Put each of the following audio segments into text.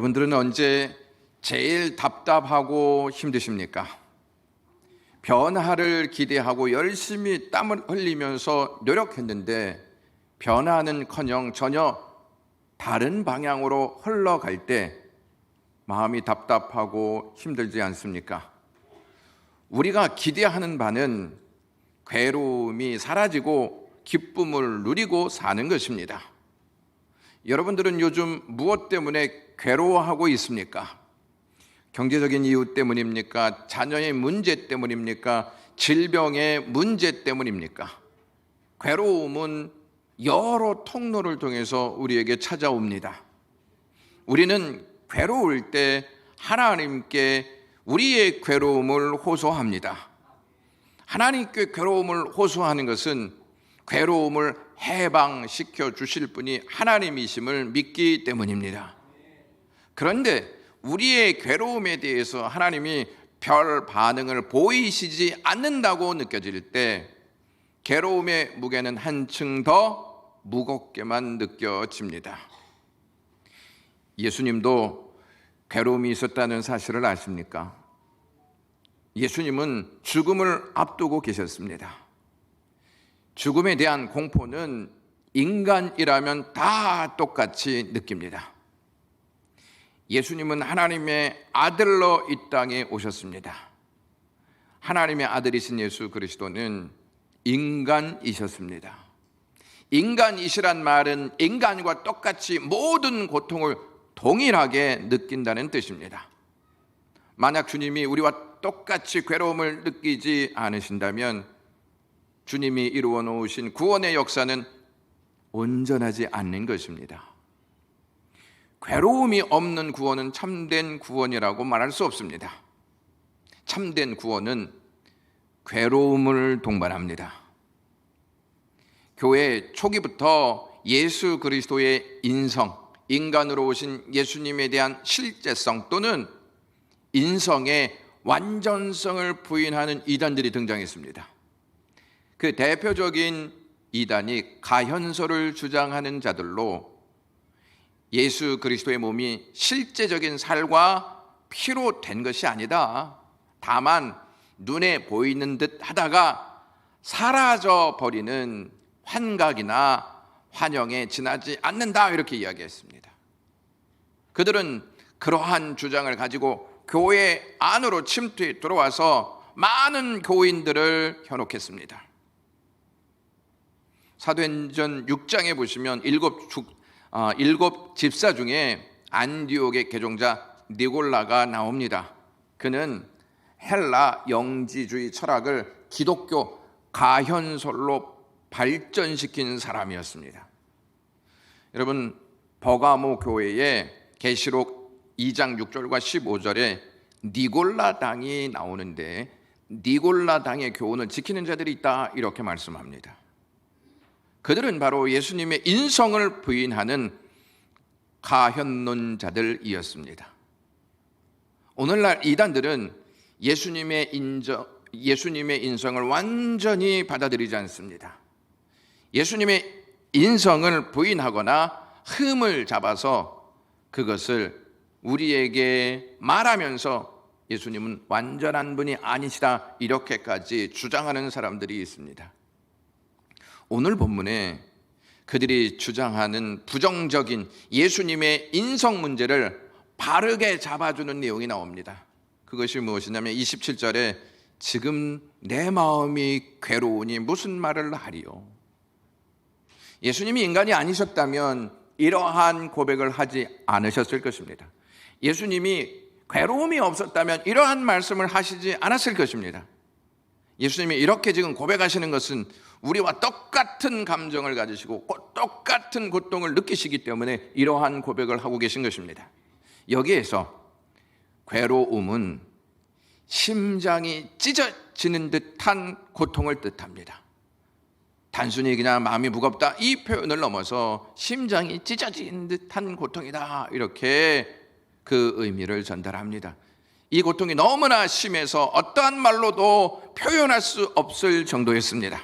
여러분들은 언제 제일 답답하고 힘드십니까? 변화를 기대하고 열심히 땀을 흘리면서 노력했는데 변화는커녕 전혀 다른 방향으로 흘러갈 때 마음이 답답하고 힘들지 않습니까? 우리가 기대하는 바는 괴로움이 사라지고 기쁨을 누리고 사는 것입니다. 여러분들은 요즘 무엇 때문에 괴로워하고 있습니까? 경제적인 이유 때문입니까? 자녀의 문제 때문입니까? 질병의 문제 때문입니까? 괴로움은 여러 통로를 통해서 우리에게 찾아옵니다. 우리는 괴로울 때 하나님께 우리의 괴로움을 호소합니다. 하나님께 괴로움을 호소하는 것은 괴로움을 해방시켜 주실 분이 하나님이심을 믿기 때문입니다. 그런데 우리의 괴로움에 대해서 하나님이 별 반응을 보이시지 않는다고 느껴질 때 괴로움의 무게는 한층 더 무겁게만 느껴집니다. 예수님도 괴로움이 있었다는 사실을 아십니까? 예수님은 죽음을 앞두고 계셨습니다. 죽음에 대한 공포는 인간이라면 다 똑같이 느낍니다. 예수님은 하나님의 아들로 이 땅에 오셨습니다. 하나님의 아들이신 예수 그리스도는 인간이셨습니다. 인간이시란 말은 인간과 똑같이 모든 고통을 동일하게 느낀다는 뜻입니다. 만약 주님이 우리와 똑같이 괴로움을 느끼지 않으신다면 주님이 이루어 놓으신 구원의 역사는 온전하지 않는 것입니다. 괴로움이 없는 구원은 참된 구원이라고 말할 수 없습니다. 참된 구원은 괴로움을 동반합니다. 교회 초기부터 예수 그리스도의 인성, 인간으로 오신 예수님에 대한 실제성 또는 인성의 완전성을 부인하는 이단들이 등장했습니다. 그 대표적인 이단이 가현설을 주장하는 자들로 예수 그리스도의 몸이 실제적인 살과 피로 된 것이 아니다. 다만 눈에 보이는 듯 하다가 사라져 버리는 환각이나 환영에 지나지 않는다 이렇게 이야기했습니다. 그들은 그러한 주장을 가지고 교회 안으로 침투해 들어와서 많은 교인들을 현혹했습니다. 사도행전 6장에 보시면 일곱 집사 중에 안디옥의 개종자 니골라가 나옵니다. 그는 헬라 영지주의 철학을 기독교 가현설로 발전시킨 사람이었습니다. 여러분, 버가모 교회에 계시록 2장 6절과 15절에 니골라 당이 나오는데 니골라 당의 교훈을 지키는 자들이 있다 이렇게 말씀합니다. 그들은 바로 예수님의 인성을 부인하는 가현론자들이었습니다. 오늘날 이단들은 예수님의 인성을 완전히 받아들이지 않습니다. 예수님의 인성을 부인하거나 흠을 잡아서 그것을 우리에게 말하면서 예수님은 완전한 분이 아니시다 이렇게까지 주장하는 사람들이 있습니다. 오늘 본문에 그들이 주장하는 부정적인 예수님의 인성 문제를 바르게 잡아주는 내용이 나옵니다. 그것이 무엇이냐면 27절에 지금 내 마음이 괴로우니 무슨 말을 하리요. 예수님이 인간이 아니셨다면 이러한 고백을 하지 않으셨을 것입니다. 예수님이 괴로움이 없었다면 이러한 말씀을 하시지 않았을 것입니다. 예수님이 이렇게 지금 고백하시는 것은 우리와 똑같은 감정을 가지시고 똑같은 고통을 느끼시기 때문에 이러한 고백을 하고 계신 것입니다. 여기에서 괴로움은 심장이 찢어지는 듯한 고통을 뜻합니다. 단순히 그냥 마음이 무겁다 이 표현을 넘어서 심장이 찢어지는 듯한 고통이다 이렇게 그 의미를 전달합니다. 이 고통이 너무나 심해서 어떠한 말로도 표현할 수 없을 정도였습니다.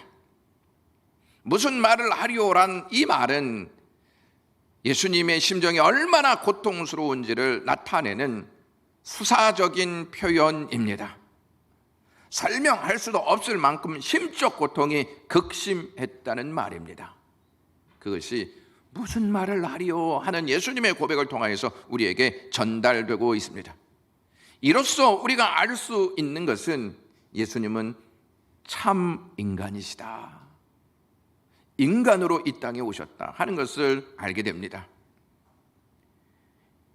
무슨 말을 하리오란 이 말은 예수님의 심정이 얼마나 고통스러운지를 나타내는 수사적인 표현입니다. 설명할 수도 없을 만큼 심적 고통이 극심했다는 말입니다. 그것이 무슨 말을 하리요 하는 예수님의 고백을 통하여서 우리에게 전달되고 있습니다. 이로써 우리가 알 수 있는 것은 예수님은 참 인간이시다, 인간으로 이 땅에 오셨다 하는 것을 알게 됩니다.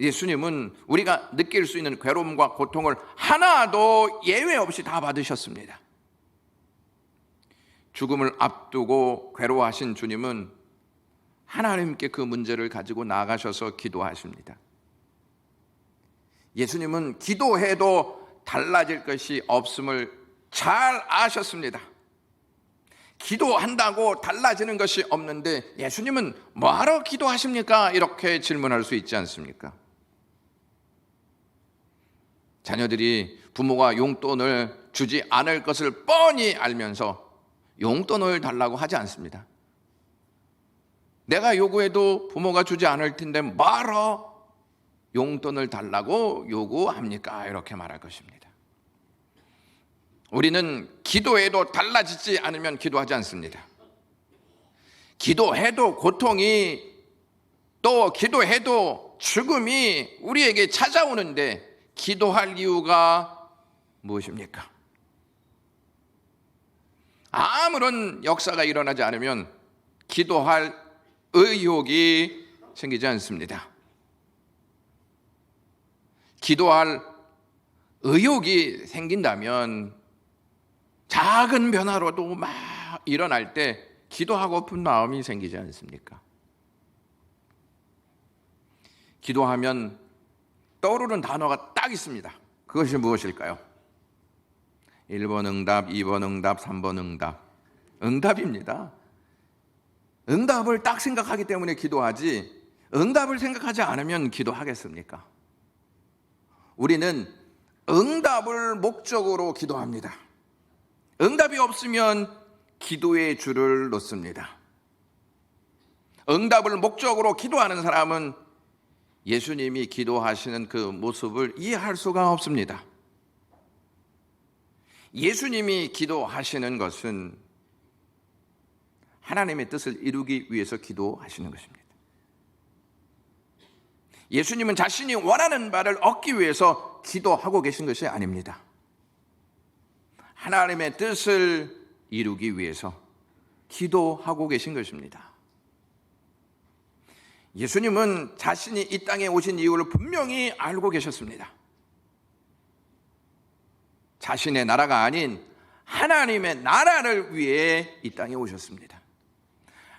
예수님은 우리가 느낄 수 있는 괴로움과 고통을 하나도 예외 없이 다 받으셨습니다. 죽음을 앞두고 괴로워하신 주님은 하나님께 그 문제를 가지고 나아가셔서 기도하십니다. 예수님은 기도해도 달라질 것이 없음을 잘 아셨습니다. 기도한다고 달라지는 것이 없는데 예수님은 뭐하러 기도하십니까? 이렇게 질문할 수 있지 않습니까? 자녀들이 부모가 용돈을 주지 않을 것을 뻔히 알면서 용돈을 달라고 하지 않습니다. 내가 요구해도 부모가 주지 않을 텐데 뭐하러 용돈을 달라고 요구합니까? 이렇게 말할 것입니다. 우리는 기도해도 달라지지 않으면 기도하지 않습니다. 기도해도 고통이, 또 기도해도 죽음이 우리에게 찾아오는데 기도할 이유가 무엇입니까? 아무런 역사가 일어나지 않으면 기도할 의욕이 생기지 않습니다. 기도할 의욕이 생긴다면 작은 변화로도 막 일어날 때 기도하고픈 마음이 생기지 않습니까? 기도하면 떠오르는 단어가 딱 있습니다. 그것이 무엇일까요? 1번 응답, 2번 응답, 3번 응답. 응답입니다. 응답을 딱 생각하기 때문에 기도하지, 응답을 생각하지 않으면 기도하겠습니까? 우리는 응답을 목적으로 기도합니다. 응답이 없으면 기도의 줄을 놓습니다. 응답을 목적으로 기도하는 사람은 예수님이 기도하시는 그 모습을 이해할 수가 없습니다. 예수님이 기도하시는 것은 하나님의 뜻을 이루기 위해서 기도하시는 것입니다. 예수님은 자신이 원하는 바를 얻기 위해서 기도하고 계신 것이 아닙니다. 하나님의 뜻을 이루기 위해서 기도하고 계신 것입니다. 예수님은 자신이 이 땅에 오신 이유를 분명히 알고 계셨습니다. 자신의 나라가 아닌 하나님의 나라를 위해 이 땅에 오셨습니다.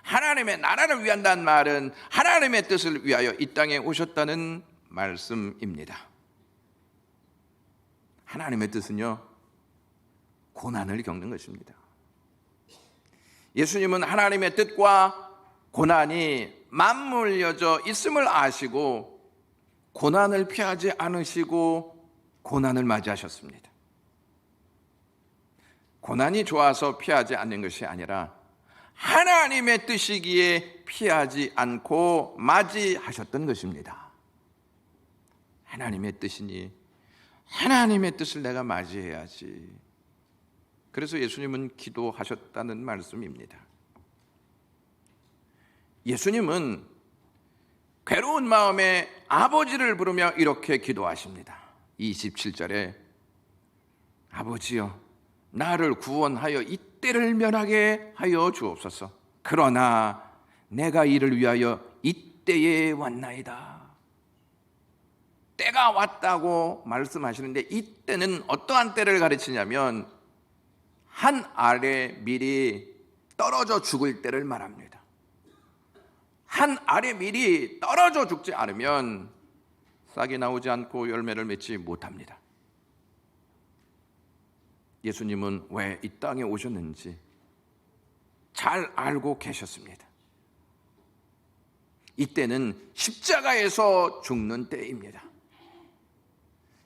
하나님의 나라를 위한다는 말은 하나님의 뜻을 위하여 이 땅에 오셨다는 말씀입니다. 하나님의 뜻은요, 고난을 겪는 것입니다. 예수님은 하나님의 뜻과 고난이 맞물려져 있음을 아시고 고난을 피하지 않으시고 고난을 맞이하셨습니다. 고난이 좋아서 피하지 않는 것이 아니라 하나님의 뜻이기에 피하지 않고 맞이하셨던 것입니다. 하나님의 뜻이니 하나님의 뜻을 내가 맞이해야지. 그래서 예수님은 기도하셨다는 말씀입니다. 예수님은 괴로운 마음에 아버지를 부르며 이렇게 기도하십니다. 27절에 아버지여, 나를 구원하여 이때를 면하게 하여 주옵소서. 그러나 내가 이를 위하여 이때에 왔나이다. 때가 왔다고 말씀하시는데 이때는 어떠한 때를 가르치냐면 한 알의 밀이 떨어져 죽을 때를 말합니다. 한 알의 밀이 떨어져 죽지 않으면 싹이 나오지 않고 열매를 맺지 못합니다. 예수님은 왜 이 땅에 오셨는지 잘 알고 계셨습니다. 이때는 십자가에서 죽는 때입니다.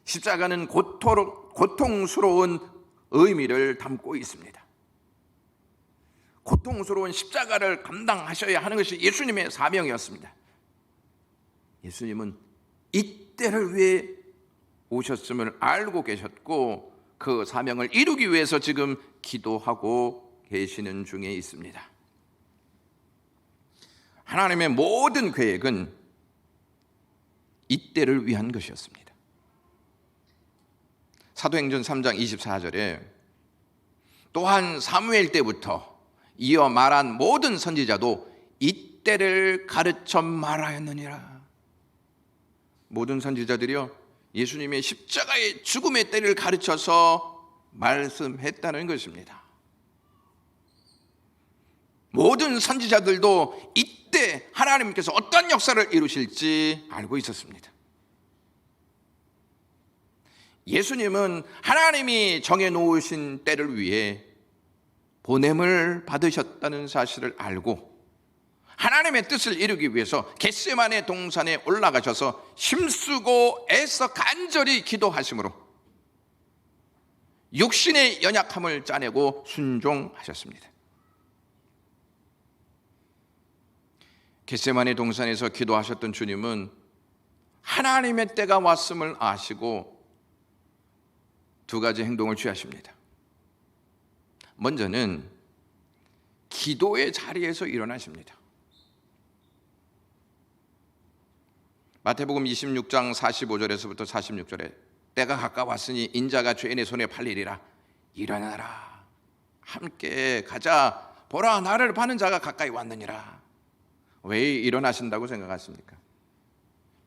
십자가는 고통스러운 의미를 담고 있습니다. 고통스러운 십자가를 감당하셔야 하는 것이 예수님의 사명이었습니다. 예수님은 이때를 위해 오셨음을 알고 계셨고 그 사명을 이루기 위해서 지금 기도하고 계시는 중에 있습니다. 하나님의 모든 계획은 이때를 위한 것이었습니다. 사도행전 3장 24절에 또한 사무엘 때부터 이어 말한 모든 선지자도 이때를 가르쳐 말하였느니라. 모든 선지자들이요, 예수님의 십자가의 죽음의 때를 가르쳐서 말씀했다는 것입니다. 모든 선지자들도 이때 하나님께서 어떤 역사를 이루실지 알고 있었습니다. 예수님은 하나님이 정해놓으신 때를 위해 보냄을 받으셨다는 사실을 알고 하나님의 뜻을 이루기 위해서 겟세마네 동산에 올라가셔서 힘쓰고 애써 간절히 기도하심으로 육신의 연약함을 짜내고 순종하셨습니다. 겟세마네 동산에서 기도하셨던 주님은 하나님의 때가 왔음을 아시고 두 가지 행동을 취하십니다. 먼저는 기도의 자리에서 일어나십니다. 마태복음 26장 45절에서부터 46절에 때가 가까웠으니 인자가 죄인의 손에 팔리리라. 일어나라, 함께 가자. 보라, 나를 파는 자가 가까이 왔느니라. 왜 일어나신다고 생각하십니까?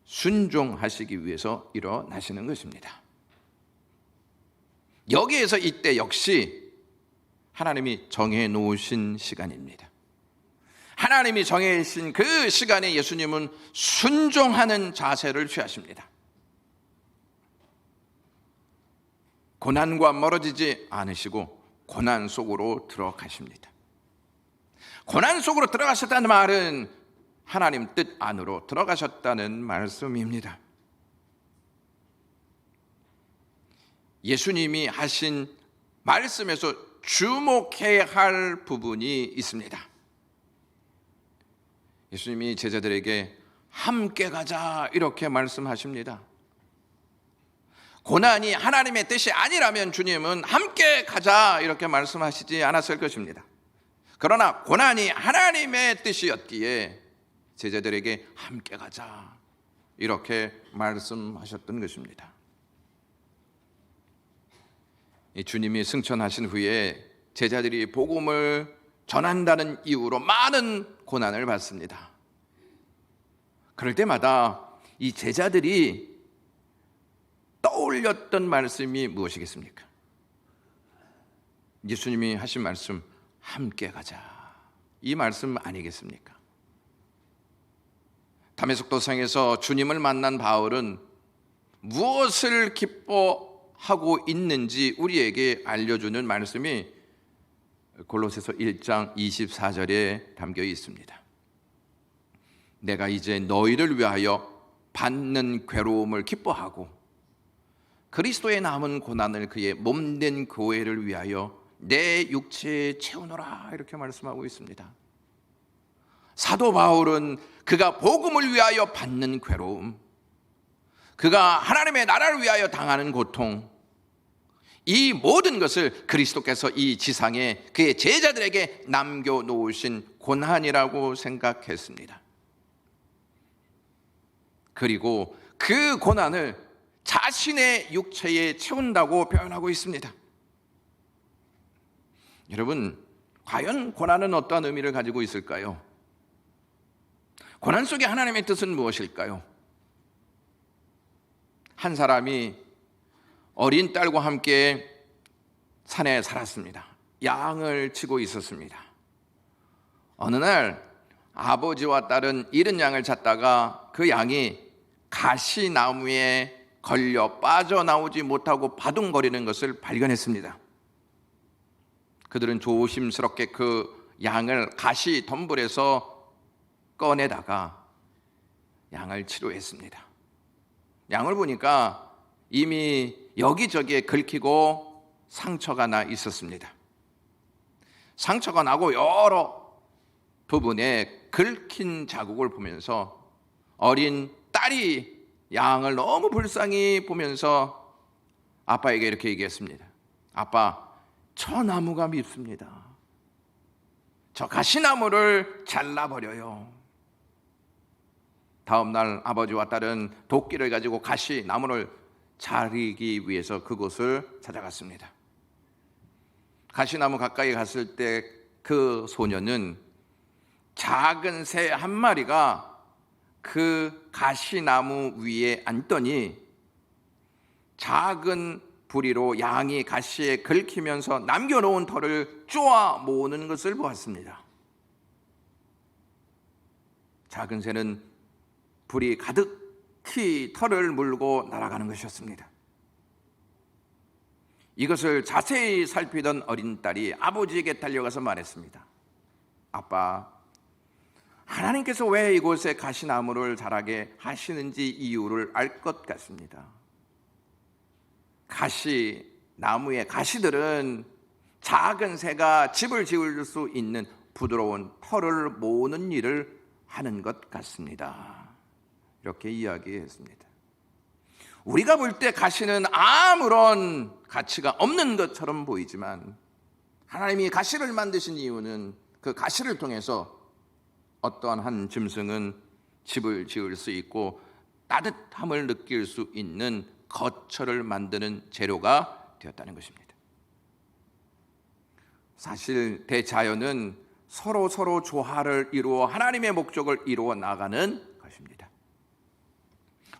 순종하시기 위해서 일어나시는 것입니다. 여기에서 이때 역시 하나님이 정해 놓으신 시간입니다. 하나님이 정해신 그 시간에 예수님은 순종하는 자세를 취하십니다. 고난과 멀어지지 않으시고 고난 속으로 들어가십니다. 고난 속으로 들어가셨다는 말은 하나님 뜻 안으로 들어가셨다는 말씀입니다. 예수님이 하신 말씀에서 주목해야 할 부분이 있습니다. 예수님이 제자들에게 함께 가자 이렇게 말씀하십니다. 고난이 하나님의 뜻이 아니라면 주님은 함께 가자 이렇게 말씀하시지 않았을 것입니다. 그러나 고난이 하나님의 뜻이었기에 제자들에게 함께 가자 이렇게 말씀하셨던 것입니다. 주님이 승천하신 후에 제자들이 복음을 전한다는 이유로 많은 고난을 받습니다. 그럴 때마다 이 제자들이 떠올렸던 말씀이 무엇이겠습니까? 예수님이 하신 말씀, 함께 가자, 이 말씀 아니겠습니까? 다메섹 도상에서 주님을 만난 바울은 무엇을 기뻐하고 있는지 우리에게 알려주는 말씀이 골로새서 1장 24절에 담겨 있습니다. 내가 이제 너희를 위하여 받는 괴로움을 기뻐하고 그리스도의 남은 고난을 그의 몸된 교회를 위하여 내 육체에 채우노라 이렇게 말씀하고 있습니다. 사도 바울은 그가 복음을 위하여 받는 괴로움, 그가 하나님의 나라를 위하여 당하는 고통, 이 모든 것을 그리스도께서 이 지상에 그의 제자들에게 남겨놓으신 고난이라고 생각했습니다. 그리고 그 고난을 자신의 육체에 채운다고 표현하고 있습니다. 여러분, 과연 고난은 어떠한 의미를 가지고 있을까요? 고난 속에 하나님의 뜻은 무엇일까요? 한 사람이 어린 딸과 함께 산에 살았습니다. 양을 치고 있었습니다. 어느 날 아버지와 딸은 잃은 양을 찾다가 그 양이 가시나무에 걸려 빠져나오지 못하고 바둥거리는 것을 발견했습니다. 그들은 조심스럽게 그 양을 가시 덤불에서 꺼내다가 양을 치료했습니다. 양을 보니까 이미 여기저기에 긁히고 상처가 나 있었습니다. 상처가 나고 여러 부분에 긁힌 자국을 보면서 어린 딸이 양을 너무 불쌍히 보면서 아빠에게 이렇게 얘기했습니다. 아빠, 저 나무가 밉습니다. 저 가시나무를 잘라버려요. 다음 날 아버지와 딸은 도끼를 가지고 가시나무를 자르기 위해서 그곳을 찾아갔습니다. 가시나무 가까이 갔을 때 그 소녀는 작은 새 한 마리가 그 가시나무 위에 앉더니 작은 부리로 양이 가시에 긁히면서 남겨놓은 털을 쪼아 모으는 것을 보았습니다. 작은 새는 불이 가득히 털을 물고 날아가는 것이었습니다. 이것을 자세히 살피던 어린 딸이 아버지에게 달려가서 말했습니다. 아빠, 하나님께서 왜 이곳에 가시나무를 자라게 하시는지 이유를 알 것 같습니다. 가시나무의 가시들은 작은 새가 집을 지을 수 있는 부드러운 털을 모으는 일을 하는 것 같습니다. 이렇게 이야기했습니다. 우리가 볼 때 가시는 아무런 가치가 없는 것처럼 보이지만 하나님이 가시를 만드신 이유는 그 가시를 통해서 어떠한 한 짐승은 집을 지을 수 있고 따뜻함을 느낄 수 있는 거처를 만드는 재료가 되었다는 것입니다. 사실 대자연은 서로 조화를 이루어 하나님의 목적을 이루어 나가는 것입니다.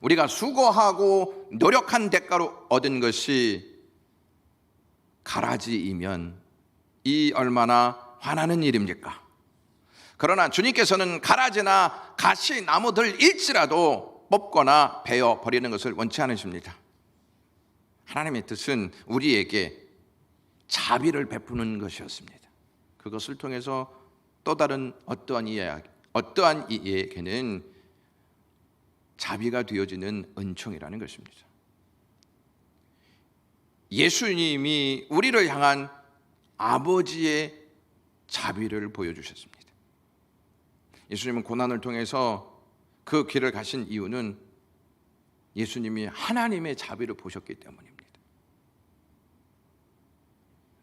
우리가 수고하고 노력한 대가로 얻은 것이 가라지이면 이 얼마나 화나는 일입니까? 그러나 주님께서는 가라지나 가시나무들일지라도 뽑거나 베어 버리는 것을 원치 않으십니다. 하나님의 뜻은 우리에게 자비를 베푸는 것이었습니다. 그것을 통해서 또 다른 어떠한 이에게는 자비가 되어지는 은총이라는 것입니다. 예수님이 우리를 향한 아버지의 자비를 보여주셨습니다. 예수님은 고난을 통해서 그 길을 가신 이유는 예수님이 하나님의 자비를 보셨기 때문입니다.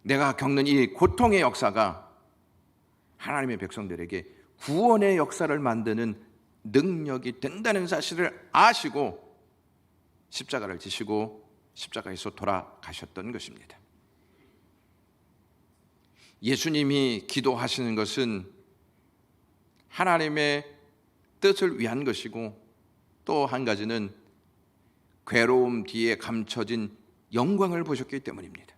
내가 겪는 이 고통의 역사가 하나님의 백성들에게 구원의 역사를 만드는 능력이 된다는 사실을 아시고 십자가를 지시고 십자가에서 돌아가셨던 것입니다. 예수님이 기도하시는 것은 하나님의 뜻을 위한 것이고 또 한 가지는 괴로움 뒤에 감춰진 영광을 보셨기 때문입니다.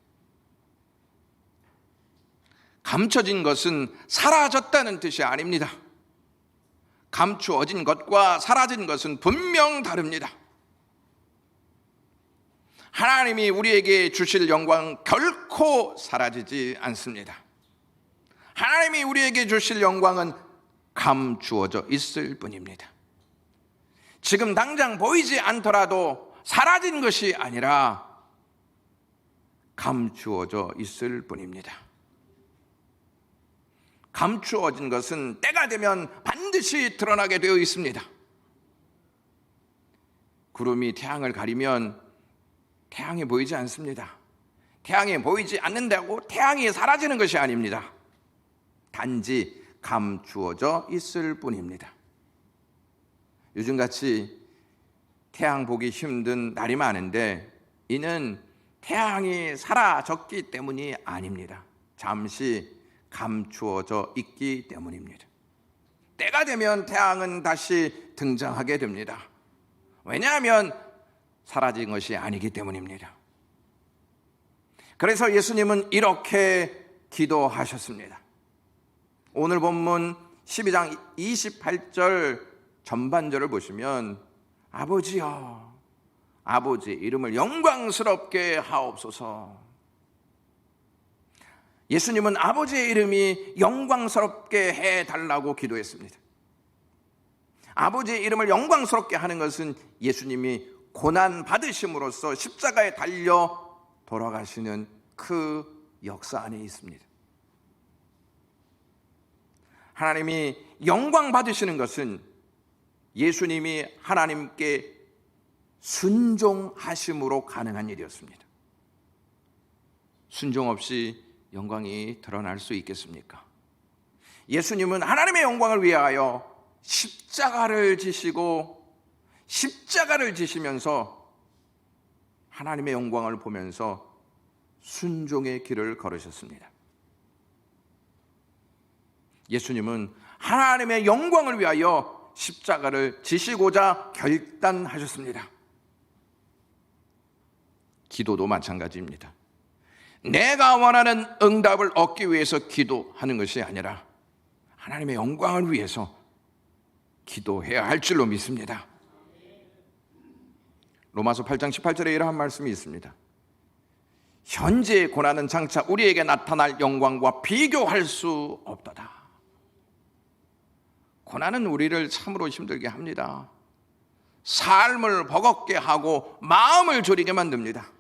감춰진 것은 사라졌다는 뜻이 아닙니다. 감추어진 것과 사라진 것은 분명 다릅니다. 하나님이 우리에게 주실 영광 결코 사라지지 않습니다. 하나님이 우리에게 주실 영광은 감추어져 있을 뿐입니다. 지금 당장 보이지 않더라도 사라진 것이 아니라 감추어져 있을 뿐입니다. 감추어진 것은 때가 되면 반드시 드러나게 되어 있습니다. 구름이 태양을 가리면 태양이 보이지 않습니다. 태양이 보이지 않는다고 태양이 사라지는 것이 아닙니다. 단지 감추어져 있을 뿐입니다. 요즘같이 태양 보기 힘든 날이 많은데 이는 태양이 사라졌기 때문이 아닙니다. 잠시 감추어져 있기 때문입니다. 때가 되면 태양은 다시 등장하게 됩니다. 왜냐하면 사라진 것이 아니기 때문입니다. 그래서 예수님은 이렇게 기도하셨습니다. 오늘 본문 12장 28절 전반절을 보시면 아버지여, 아버지의 이름을 영광스럽게 하옵소서. 예수님은 아버지의 이름이 영광스럽게 해달라고 기도했습니다. 아버지의 이름을 영광스럽게 하는 것은 예수님이 고난 받으심으로써 십자가에 달려 돌아가시는 그 역사 안에 있습니다. 하나님이 영광 받으시는 것은 예수님이 하나님께 순종하심으로 가능한 일이었습니다. 순종 없이 영광이 드러날 수 있겠습니까? 예수님은 하나님의 영광을 위하여 십자가를 지시고 십자가를 지시면서 하나님의 영광을 보면서 순종의 길을 걸으셨습니다. 예수님은 하나님의 영광을 위하여 십자가를 지시고자 결단하셨습니다. 기도도 마찬가지입니다. 내가 원하는 응답을 얻기 위해서 기도하는 것이 아니라 하나님의 영광을 위해서 기도해야 할 줄로 믿습니다. 로마서 8장 18절에 이러한 말씀이 있습니다. 현재의 고난은 장차 우리에게 나타날 영광과 비교할 수 없도다. 고난은 우리를 참으로 힘들게 합니다. 삶을 버겁게 하고 마음을 졸이게 만듭니다.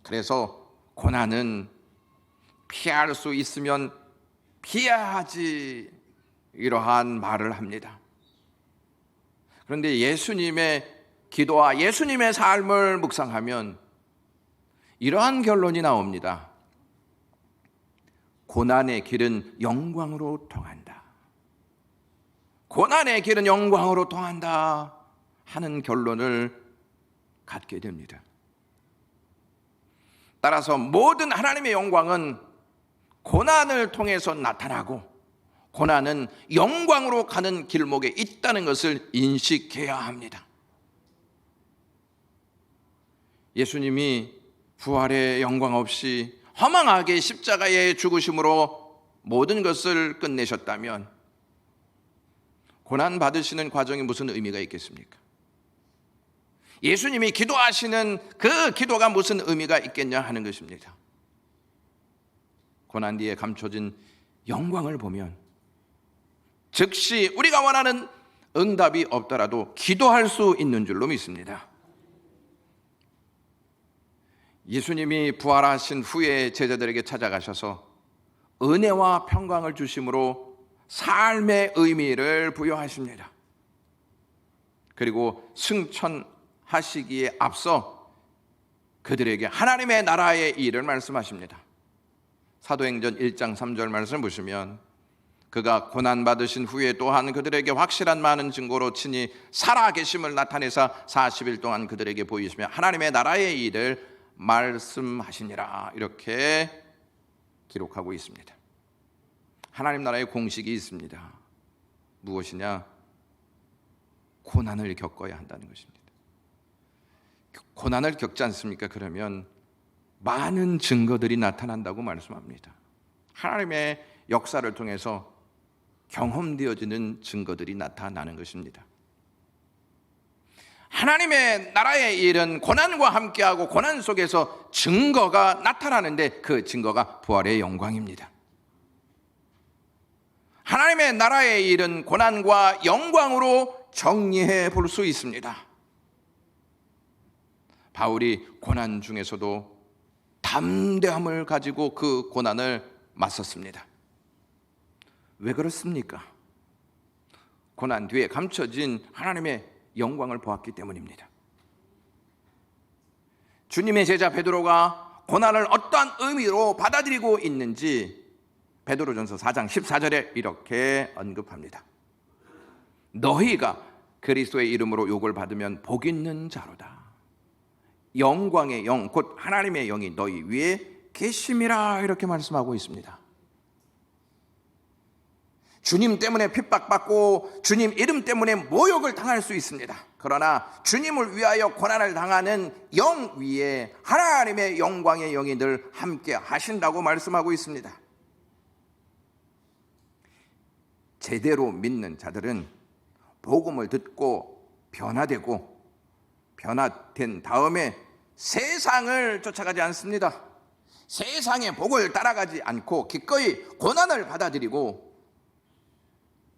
그래서 고난은 피할 수 있으면 피해야지, 이러한 말을 합니다. 그런데 예수님의 기도와 예수님의 삶을 묵상하면 이러한 결론이 나옵니다. 고난의 길은 영광으로 통한다. 고난의 길은 영광으로 통한다 하는 결론을 갖게 됩니다. 따라서 모든 하나님의 영광은 고난을 통해서 나타나고 고난은 영광으로 가는 길목에 있다는 것을 인식해야 합니다. 예수님이 부활의 영광 없이 허망하게 십자가의 죽으심으로 모든 것을 끝내셨다면 고난 받으시는 과정이 무슨 의미가 있겠습니까? 예수님이 기도하시는 그 기도가 무슨 의미가 있겠냐 하는 것입니다. 고난 뒤에 감춰진 영광을 보면 즉시 우리가 원하는 응답이 없더라도 기도할 수 있는 줄로 믿습니다. 예수님이 부활하신 후에 제자들에게 찾아가셔서 은혜와 평강을 주심으로 삶의 의미를 부여하십니다. 그리고 승천하시기에 앞서 그들에게 하나님의 나라의 일을 말씀하십니다. 사도행전 1장 3절 말씀을 보시면 그가 고난받으신 후에 또한 그들에게 확실한 많은 증거로 친히 살아계심을 나타내사 40일 동안 그들에게 보이시며 하나님의 나라의 일을 말씀하시니라, 이렇게 기록하고 있습니다. 하나님 나라의 공식이 있습니다. 무엇이냐? 고난을 겪어야 한다는 것입니다. 고난을 겪지 않습니까? 그러면 많은 증거들이 나타난다고 말씀합니다. 하나님의 역사를 통해서 경험되어지는 증거들이 나타나는 것입니다. 하나님의 나라의 일은 고난과 함께하고 고난 속에서 증거가 나타나는데 그 증거가 부활의 영광입니다. 하나님의 나라의 일은 고난과 영광으로 정리해 볼 수 있습니다. 바울이 고난 중에서도 담대함을 가지고 그 고난을 맞섰습니다. 왜 그렇습니까? 고난 뒤에 감춰진 하나님의 영광을 보았기 때문입니다. 주님의 제자 베드로가 고난을 어떠한 의미로 받아들이고 있는지 베드로전서 4장 14절에 이렇게 언급합니다. 너희가 그리스도의 이름으로 욕을 받으면 복 있는 자로다. 영광의 영 곧 하나님의 영이 너희 위에 계심이라, 이렇게 말씀하고 있습니다. 주님 때문에 핍박받고 주님 이름 때문에 모욕을 당할 수 있습니다. 그러나 주님을 위하여 고난을 당하는 영 위에 하나님의 영광의 영이 늘 함께 하신다고 말씀하고 있습니다. 제대로 믿는 자들은 복음을 듣고 변화되고 변화된 다음에 세상을 쫓아가지 않습니다. 세상의 복을 따라가지 않고 기꺼이 고난을 받아들이고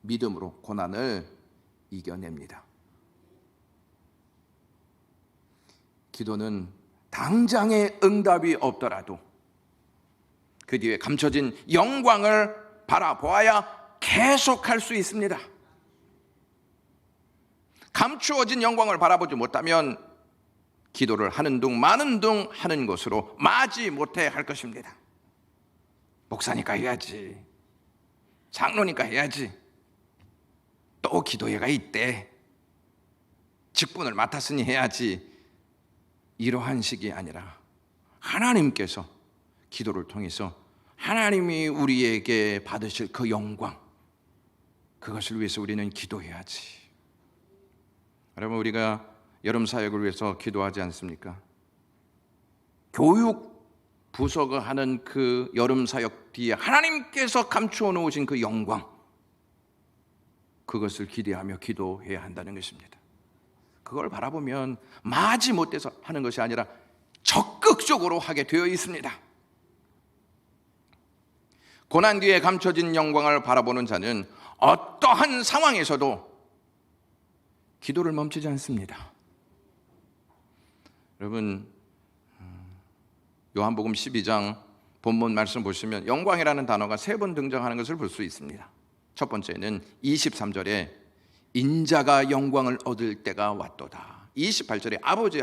믿음으로 고난을 이겨냅니다. 기도는 당장의 응답이 없더라도 그 뒤에 감춰진 영광을 바라보아야 계속할 수 있습니다. 감추어진 영광을 바라보지 못하면 기도를 하는 둥 마는 둥 하는 것으로 마지 못해 할 것입니다. 목사니까 해야지, 장로니까 해야지, 또 기도회가 있대, 직분을 맡았으니 해야지, 이러한 식이 아니라 하나님께서 기도를 통해서 하나님이 우리에게 받으실 그 영광, 그것을 위해서 우리는 기도해야지. 여러분, 우리가 여름 사역을 위해서 기도하지 않습니까? 교육 부서가 하는 그 여름 사역 뒤에 하나님께서 감추어 놓으신 그 영광, 그것을 기대하며 기도해야 한다는 것입니다. 그걸 바라보면 마지 못해서 하는 것이 아니라 적극적으로 하게 되어 있습니다. 고난 뒤에 감춰진 영광을 바라보는 자는 어떠한 상황에서도 기도를 멈추지 않습니다. 여러분, 요한복음 12장 본문 말씀 보시면 영광이라는 단어가 3번 등장하는 것을 볼 수 있습니다. 첫 번째는 23절에 인자가 영광을 얻을 때가 왔도다. 28절에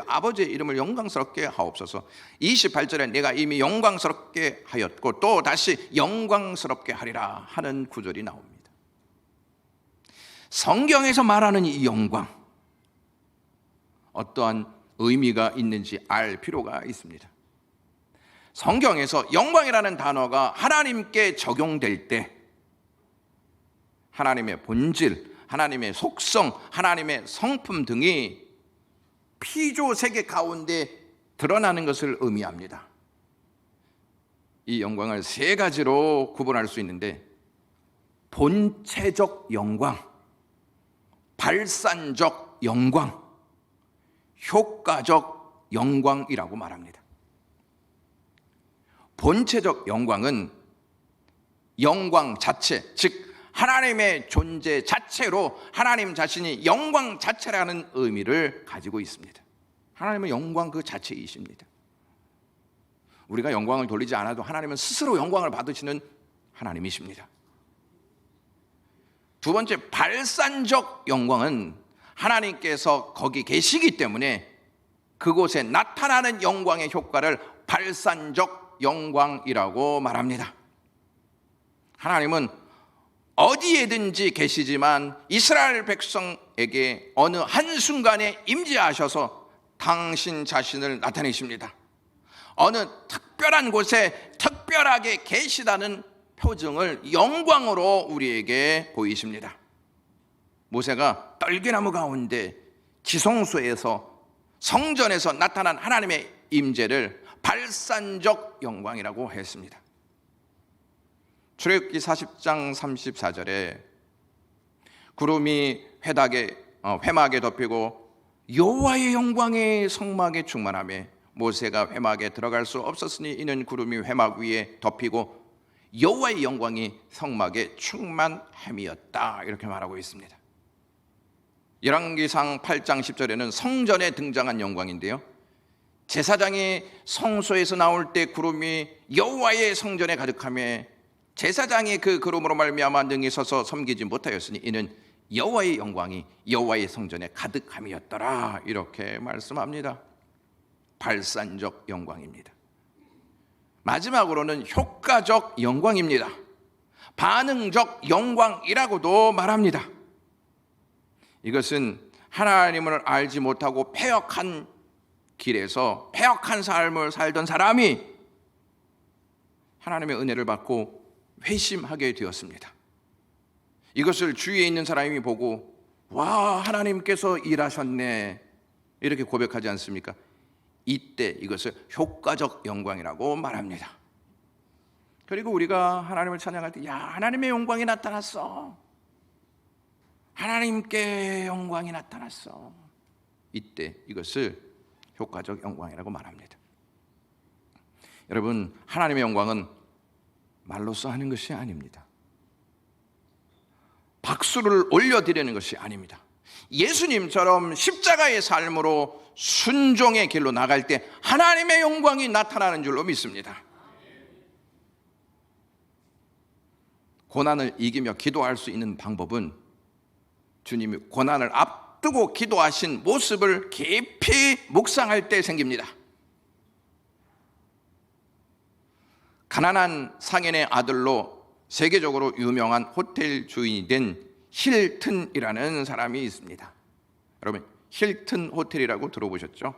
아버지의 이름을 영광스럽게 하옵소서. 28절에 내가 이미 영광스럽게 하였고 또 다시 영광스럽게 하리라 하는 구절이 나옵니다. 성경에서 말하는 이 영광, 어떠한 의미가 있는지 알 필요가 있습니다. 성경에서 영광이라는 단어가 하나님께 적용될 때 하나님의 본질, 하나님의 속성, 하나님의 성품 등이 피조 세계 가운데 드러나는 것을 의미합니다. 이 영광을 3가지로 구분할 수 있는데 본체적 영광, 발산적 영광, 효과적 영광이라고 말합니다. 본체적 영광은 영광 자체, 즉 하나님의 존재 자체로 하나님 자신이 영광 자체라는 의미를 가지고 있습니다. 하나님은 영광 그 자체이십니다. 우리가 영광을 돌리지 않아도 하나님은 스스로 영광을 받으시는 하나님이십니다. 두 번째, 발산적 영광은 하나님께서 거기 계시기 때문에 그곳에 나타나는 영광의 효과를 발산적 영광이라고 말합니다. 하나님은 어디에든지 계시지만 이스라엘 백성에게 어느 한순간에 임재하셔서 당신 자신을 나타내십니다. 어느 특별한 곳에 특별하게 계시다는 표징을 영광으로 우리에게 보이십니다. 모세가 떨기나무 가운데 지성소에서 성전에서 나타난 하나님의 임재를 발산적 영광이라고 했습니다. 출애굽기 40장 34절에 구름이 회막에 덮이고 여호와의 영광이 성막에 충만하며 모세가 회막에 들어갈 수 없었으니 이는 구름이 회막 위에 덮이고 여호와의 영광이 성막에 충만함이었다, 이렇게 말하고 있습니다. 열왕기상 8장 10절에는 성전에 등장한 영광인데요, 제사장이 성소에서 나올 때 구름이 여호와의 성전에 가득하며 제사장이 그 구름으로 말미암아 능히 서서 섬기지 못하였으니 이는 여호와의 영광이 여호와의 성전에 가득함이었더라, 이렇게 말씀합니다. 발산적 영광입니다. 마지막으로는 효과적 영광입니다. 반응적 영광이라고도 말합니다. 이것은 하나님을 알지 못하고 패역한 길에서 패역한 삶을 살던 사람이 하나님의 은혜를 받고 회심하게 되었습니다. 이것을 주위에 있는 사람이 보고 와, 하나님께서 일하셨네, 이렇게 고백하지 않습니까? 이때 이것을 효과적 영광이라고 말합니다. 그리고 우리가 하나님을 찬양할 때, 야, 하나님의 영광이 나타났어, 하나님께 영광이 나타났어, 이때 이것을 효과적 영광이라고 말합니다. 여러분, 하나님의 영광은 말로써 하는 것이 아닙니다. 박수를 올려드리는 것이 아닙니다. 예수님처럼 십자가의 삶으로 순종의 길로 나갈 때 하나님의 영광이 나타나는 줄로 믿습니다. 고난을 이기며 기도할 수 있는 방법은 주님이 고난을 두고 기도하신 모습을 깊이 묵상할 때 생깁니다. 가난한 상인의 아들로 세계적으로 유명한 호텔 주인이 된 힐튼이라는 사람이 있습니다. 여러분, 힐튼 호텔이라고 들어보셨죠?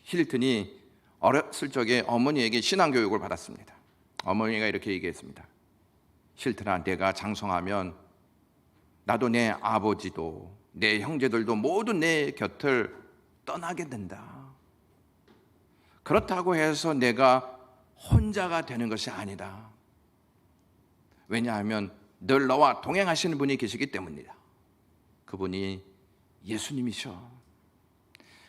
힐튼이 어렸을 적에 어머니에게 신앙교육을 받았습니다. 어머니가 이렇게 얘기했습니다. 힐튼아, 내가 장성하면 나도 내 아버지도 내 형제들도 모두 내 곁을 떠나게 된다. 그렇다고 해서 내가 혼자가 되는 것이 아니다. 왜냐하면 늘 너와 동행하시는 분이 계시기 때문이다. 그분이 예수님이셔.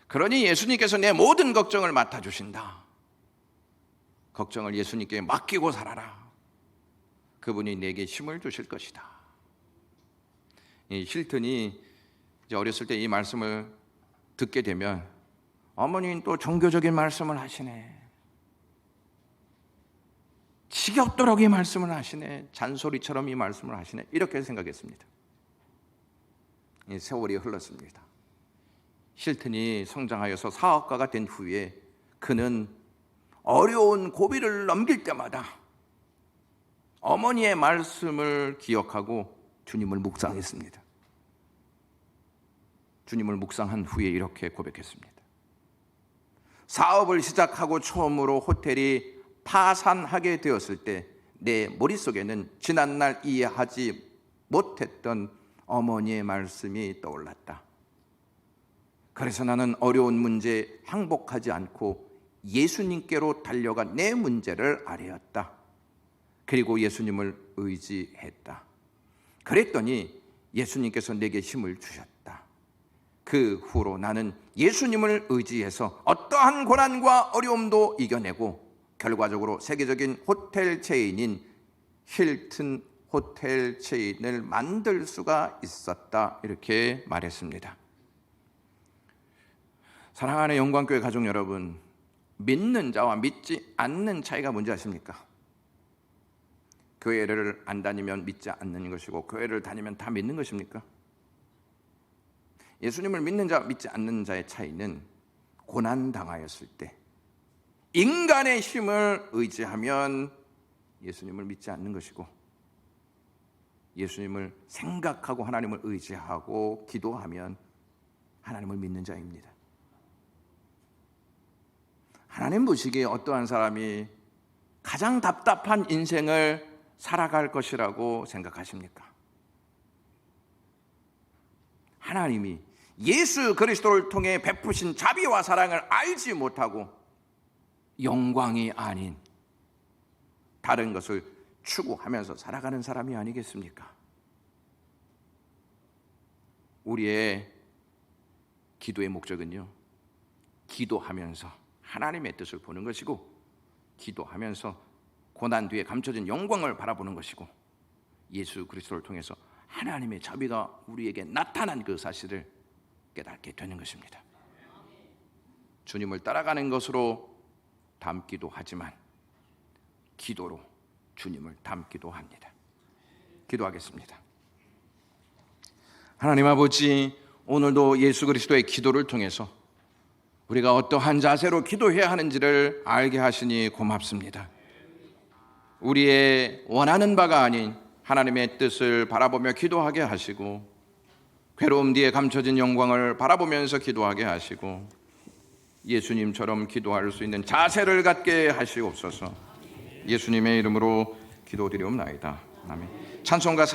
그러니 예수님께서 내 모든 걱정을 맡아주신다. 걱정을 예수님께 맡기고 살아라. 그분이 내게 힘을 주실 것이다. 이 힐튼이 이제 어렸을 때 이 말씀을 듣게 되면 어머니는 또 종교적인 말씀을 하시네. 지겹도록 이 말씀을 하시네. 잔소리처럼 이 말씀을 하시네. 이렇게 생각했습니다. 이 세월이 흘렀습니다. 힐튼이 성장하여서 사업가가 된 후에 그는 어려운 고비를 넘길 때마다 어머니의 말씀을 기억하고 주님을 묵상했습니다. 주님을 묵상한 후에 이렇게 고백했습니다. 사업을 시작하고 처음으로 호텔이 파산하게 되었을 때 내 머릿속에는 지난날 이해하지 못했던 어머니의 말씀이 떠올랐다. 그래서 나는 어려운 문제에 항복하지 않고 예수님께로 달려가 내 문제를 아뢰었다. 그리고 예수님을 의지했다. 그랬더니 예수님께서 내게 힘을 주셨다. 그 후로 나는 예수님을 의지해서 어떠한 고난과 어려움도 이겨내고 결과적으로 세계적인 호텔 체인인 힐튼 호텔 체인을 만들 수가 있었다. 이렇게 말했습니다. 사랑하는 영광교회 가족 여러분, 믿는 자와 믿지 않는 차이가 뭔지 아십니까? 교회를 안 다니면 믿지 않는 것이고 교회를 다니면 다 믿는 것입니까? 예수님을 믿는 자와 믿지 않는 자의 차이는 고난당하였을 때 인간의 힘을 의지하면 예수님을 믿지 않는 것이고 예수님을 생각하고 하나님을 의지하고 기도하면 하나님을 믿는 자입니다. 하나님 보시기에 어떠한 사람이 가장 답답한 인생을 살아갈 것이라고 생각하십니까? 하나님이 예수 그리스도를 통해 베푸신 자비와 사랑을 알지 못하고 영광이 아닌 다른 것을 추구하면서 살아가는 사람이 아니겠습니까? 우리의 기도의 목적은요, 기도하면서 하나님의 뜻을 보는 것이고 기도하면서 고난 뒤에 감춰진 영광을 바라보는 것이고 예수 그리스도를 통해서 하나님의 자비가 우리에게 나타난 그 사실을 깨닫게 되는 것입니다. 주님을 따라가는 것으로 닮기도 하지만 기도로 주님을 닮기도 합니다. 기도하겠습니다. 하나님 아버지, 오늘도 예수 그리스도의 기도를 통해서 우리가 어떠한 자세로 기도해야 하는지를 알게 하시니 고맙습니다. 우리의 원하는 바가 아닌 하나님의 뜻을 바라보며 기도하게 하시고 괴로움 뒤에 감춰진 영광을 바라보면서 기도하게 하시고 예수님처럼 기도할 수 있는 자세를 갖게 하시옵소서. 예수님의 이름으로 기도드리옵나이다. 아멘. 찬송가